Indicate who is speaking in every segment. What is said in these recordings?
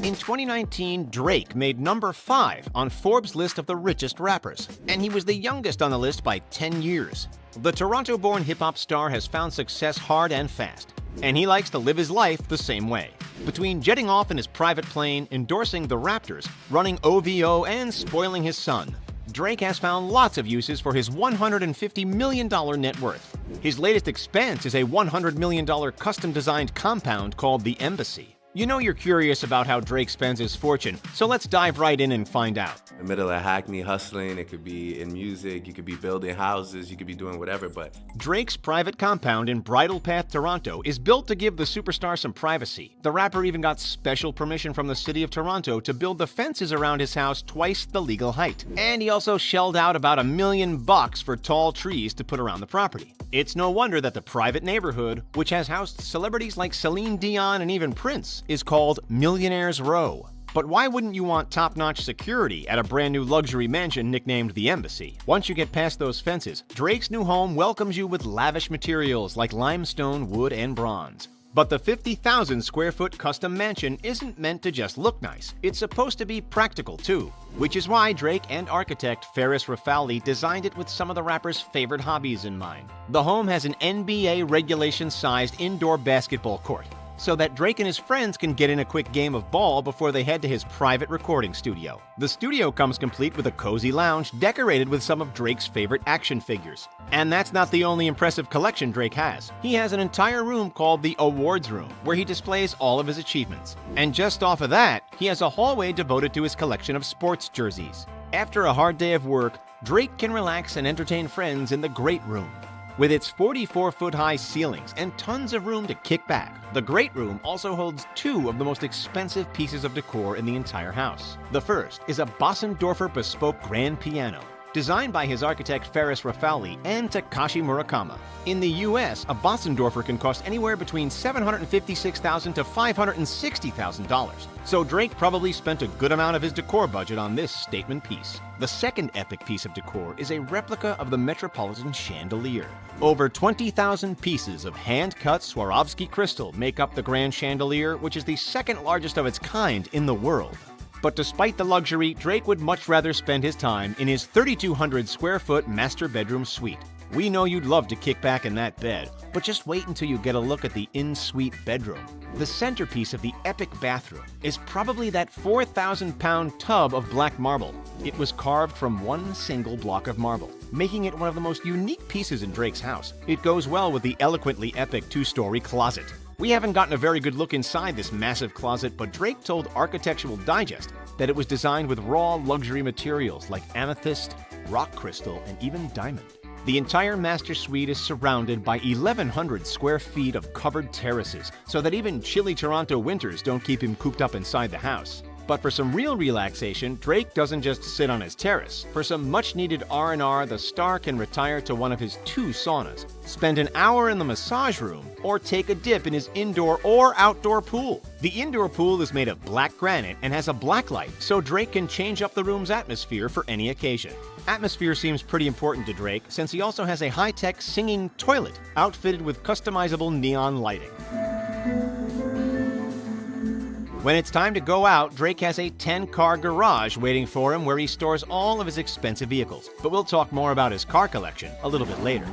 Speaker 1: In 2019, Drake made number 5 on Forbes' list of the richest rappers, and he was the youngest on the list by 10 years. The Toronto-born hip-hop star has found success hard and fast, and he likes to live his life the same way. Between jetting off in his private plane, endorsing the Raptors, running OVO, and spoiling his son, Drake has found lots of uses for his $150 million net worth. His latest expense is a $100 million custom-designed compound called the Embassy. You know you're curious about how Drake spends his fortune, so let's dive right in and find out.
Speaker 2: In the middle of Hackney hustling, it could be in music, you could be building houses, you could be doing whatever, but...
Speaker 1: Drake's private compound in Bridle Path, Toronto is built to give the superstar some privacy. The rapper even got special permission from the city of Toronto to build the fences around his house twice the legal height. And he also shelled out about $1 million for tall trees to put around the property. It's no wonder that the private neighborhood, which has housed celebrities like Celine Dion and even Prince, is called Millionaire's Row. But why wouldn't you want top-notch security at a brand new luxury mansion nicknamed the Embassy? Once you get past those fences, Drake's new home welcomes you with lavish materials like limestone, wood, and bronze. But the 50,000 square foot custom mansion isn't meant to just look nice. It's supposed to be practical too, which is why Drake and architect Ferris Rafali designed it with some of the rapper's favorite hobbies in mind. The home has an NBA regulation-sized indoor basketball court, so that Drake and his friends can get in a quick game of ball before they head to his private recording studio. The studio comes complete with a cozy lounge decorated with some of Drake's favorite action figures. And that's not the only impressive collection Drake has. He has an entire room called the Awards Room, where he displays all of his achievements. And just off of that, he has a hallway devoted to his collection of sports jerseys. After a hard day of work, Drake can relax and entertain friends in the Great Room. With its 44-foot-high ceilings and tons of room to kick back, the Great Room also holds 2 of the most expensive pieces of decor in the entire house. The first is a Bossendorfer bespoke grand piano, designed by his architect Ferris Rafali and Takashi Murakami. In the US, a Bossendorfer can cost anywhere between $756,000 to $560,000, so Drake probably spent a good amount of his decor budget on this statement piece. The second epic piece of decor is a replica of the Metropolitan chandelier. Over 20,000 pieces of hand-cut Swarovski crystal make up the grand chandelier, which is the second largest of its kind in the world. But despite the luxury, Drake would much rather spend his time in his 3,200 square foot master bedroom suite. We know you'd love to kick back in that bed, but just wait until you get a look at the in-suite bedroom. The centerpiece of the epic bathroom is probably that 4,000-pound tub of black marble. It was carved from one single block of marble, making it one of the most unique pieces in Drake's house. It goes well with the eloquently epic 2-story closet. We haven't gotten a very good look inside this massive closet, but Drake told Architectural Digest that it was designed with raw luxury materials like amethyst, rock crystal, and even diamond. The entire master suite is surrounded by 1,100 square feet of covered terraces, so that even chilly Toronto winters don't keep him cooped up inside the house. But for some real relaxation, Drake doesn't just sit on his terrace. For some much-needed R&R, the star can retire to one of his 2 saunas, spend an hour in the massage room, or take a dip in his indoor or outdoor pool. The indoor pool is made of black granite and has a black light, so Drake can change up the room's atmosphere for any occasion. Atmosphere seems pretty important to Drake, since he also has a high-tech singing toilet outfitted with customizable neon lighting. When it's time to go out, Drake has a 10-car garage waiting for him where he stores all of his expensive vehicles. But we'll talk more about his car collection a little bit later.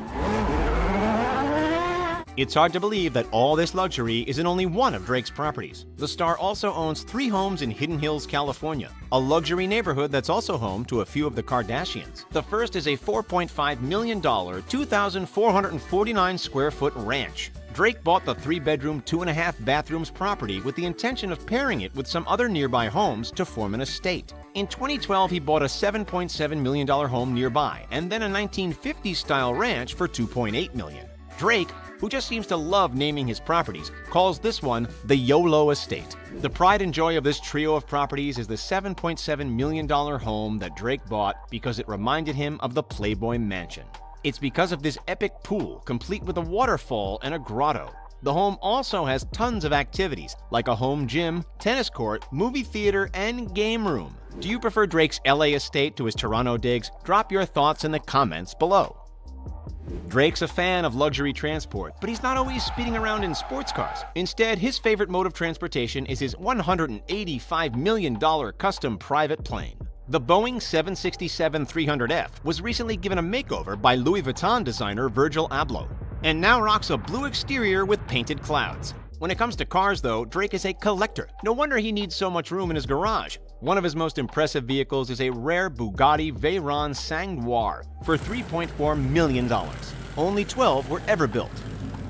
Speaker 1: It's hard to believe that all this luxury is in only one of Drake's properties. The star also owns 3 homes in Hidden Hills, California, a luxury neighborhood that's also home to a few of the Kardashians. The first is a $4.5 million, 2,449 square foot ranch. Drake bought the 3-bedroom, 2.5 bathrooms property with the intention of pairing it with some other nearby homes to form an estate. In 2012, he bought a $7.7 million home nearby, and then a 1950s-style ranch for $2.8 million. Drake, who just seems to love naming his properties, calls this one the YOLO Estate. The pride and joy of this trio of properties is the $7.7 million home that Drake bought because it reminded him of the Playboy Mansion. It's because of this epic pool, complete with a waterfall and a grotto. The home also has tons of activities, like a home gym, tennis court, movie theater, and game room. Do you prefer Drake's LA estate to his Toronto digs? Drop your thoughts in the comments below. Drake's a fan of luxury transport, but he's not always speeding around in sports cars. Instead, his favorite mode of transportation is his $185 million custom private plane. The Boeing 767-300F was recently given a makeover by Louis Vuitton designer Virgil Abloh, and now rocks a blue exterior with painted clouds. When it comes to cars, though, Drake is a collector. No wonder he needs so much room in his garage. One of his most impressive vehicles is a rare Bugatti Veyron Sang-Noir for $3.4 million. Only 12 were ever built.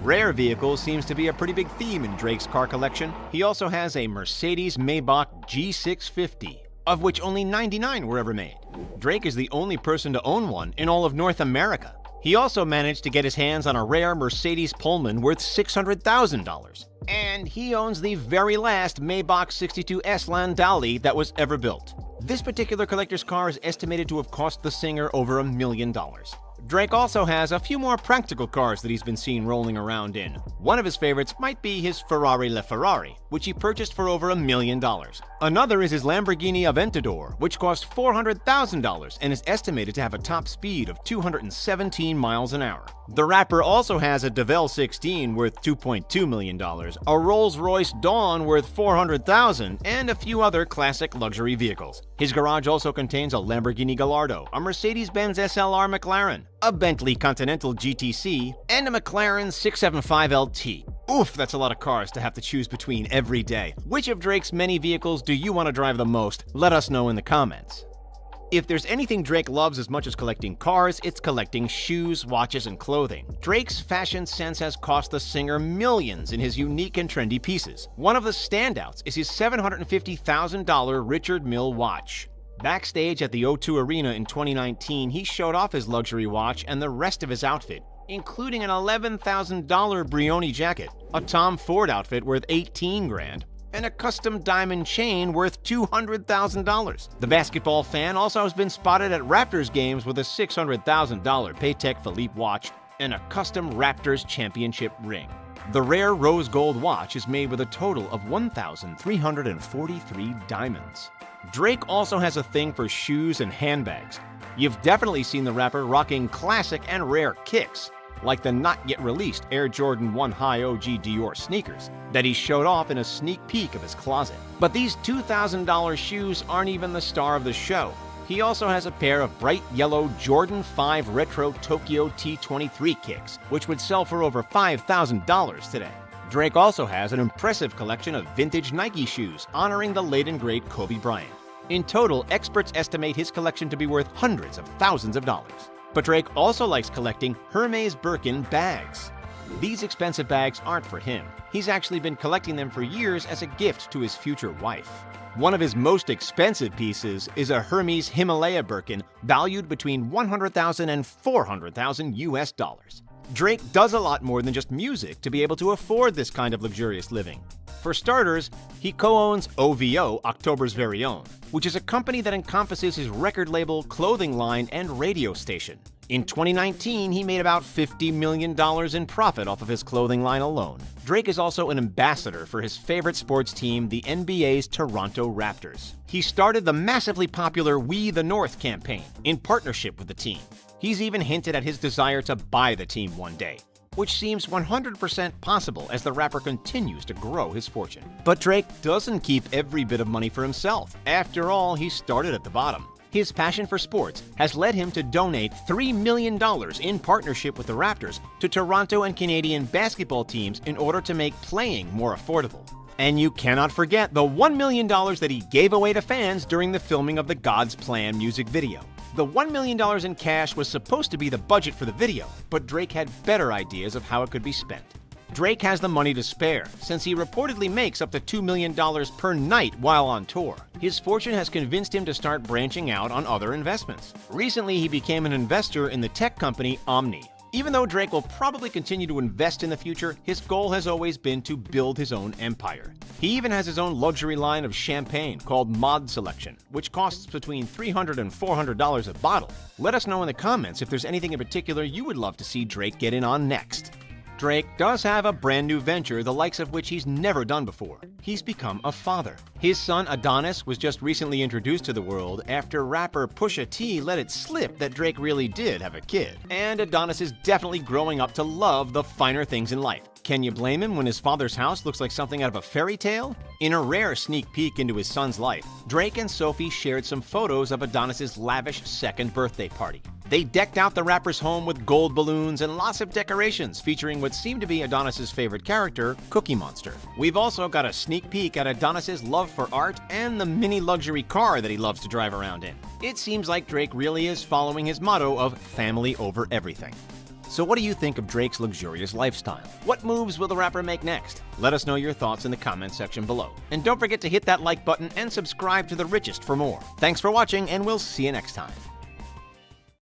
Speaker 1: Rare vehicles seems to be a pretty big theme in Drake's car collection. He also has a Mercedes-Maybach G650, of which only 99 were ever made. Drake is the only person to own one in all of North America. He also managed to get his hands on a rare Mercedes Pullman worth $600,000. And he owns the very last Maybach 62S Landaulet that was ever built. This particular collector's car is estimated to have cost the singer over $1 million. Drake also has a few more practical cars that he's been seen rolling around in. One of his favorites might be his Ferrari LaFerrari, which he purchased for over $1 million. Another is his Lamborghini Aventador, which cost $400,000 and is estimated to have a top speed of 217 miles an hour. The rapper also has a DeVille 16 worth $2.2 million, a Rolls-Royce Dawn worth $400,000, and a few other classic luxury vehicles. His garage also contains a Lamborghini Gallardo, a Mercedes-Benz SLR McLaren, a Bentley Continental GTC, and a McLaren 675 LT. Oof, that's a lot of cars to have to choose between every day. Which of Drake's many vehicles do you want to drive the most? Let us know in the comments. If there's anything Drake loves as much as collecting cars, it's collecting shoes, watches, and clothing. Drake's fashion sense has cost the singer millions in his unique and trendy pieces. One of the standouts is his $750,000 Richard Mille watch. Backstage at the O2 Arena in 2019, he showed off his luxury watch and the rest of his outfit, including an $11,000 Brioni jacket, a Tom Ford outfit worth $18 grand, and a custom diamond chain worth $200,000. The basketball fan also has been spotted at Raptors games with a $600,000 Patek Philippe watch and a custom Raptors championship ring. The rare rose gold watch is made with a total of 1,343 diamonds. Drake also has a thing for shoes and handbags. You've definitely seen the rapper rocking classic and rare kicks, like the not-yet-released Air Jordan 1 High OG Dior sneakers that he showed off in a sneak peek of his closet. But these $2,000 shoes aren't even the star of the show. He also has a pair of bright yellow Jordan 5 Retro Tokyo T23 kicks, which would sell for over $5,000 today. Drake also has an impressive collection of vintage Nike shoes honoring the late and great Kobe Bryant. In total, experts estimate his collection to be worth hundreds of thousands of dollars. But Drake also likes collecting Hermes Birkin bags. These expensive bags aren't for him. He's actually been collecting them for years as a gift to his future wife. One of his most expensive pieces is a Hermes Himalaya Birkin valued between $100,000 and $400,000 US dollars. Drake does a lot more than just music to be able to afford this kind of luxurious living. For starters, he co-owns OVO, October's Very Own, which is a company that encompasses his record label, clothing line, and radio station. In 2019, he made about $50 million in profit off of his clothing line alone. Drake is also an ambassador for his favorite sports team, the NBA's Toronto Raptors. He started the massively popular We the North campaign in partnership with the team. He's even hinted at his desire to buy the team one day, which seems 100% possible as the rapper continues to grow his fortune. But Drake doesn't keep every bit of money for himself. After all, he started at the bottom. His passion for sports has led him to donate $3 million in partnership with the Raptors to Toronto and Canadian basketball teams in order to make playing more affordable. And you cannot forget the $1 million that he gave away to fans during the filming of the God's Plan music video. The $1 million in cash was supposed to be the budget for the video, but Drake had better ideas of how it could be spent. Drake has the money to spare, since he reportedly makes up to $2 million per night while on tour. His fortune has convinced him to start branching out on other investments. Recently, he became an investor in the tech company Omni. Even though Drake will probably continue to invest in the future, his goal has always been to build his own empire. He even has his own luxury line of champagne called Mod Selection, which costs between $300 and $400 a bottle. Let us know in the comments if there's anything in particular you would love to see Drake get in on next. Drake does have a brand new venture, the likes of which he's never done before. He's become a father. His son Adonis was just recently introduced to the world after rapper Pusha T let it slip that Drake really did have a kid. And Adonis is definitely growing up to love the finer things in life. Can you blame him when his father's house looks like something out of a fairy tale? In a rare sneak peek into his son's life, Drake and Sophie shared some photos of Adonis's lavish second birthday party. They decked out the rapper's home with gold balloons and lots of decorations featuring what seemed to be Adonis's favorite character, Cookie Monster. We've also got a sneak peek at Adonis's love for art and the mini luxury car that he loves to drive around in. It seems like Drake really is following his motto of family over everything. So what do you think of Drake's luxurious lifestyle? What moves will the rapper make next? Let us know your thoughts in the comment section below. And don't forget to hit that like button and subscribe to The Richest for more. Thanks for watching, and we'll see you next time.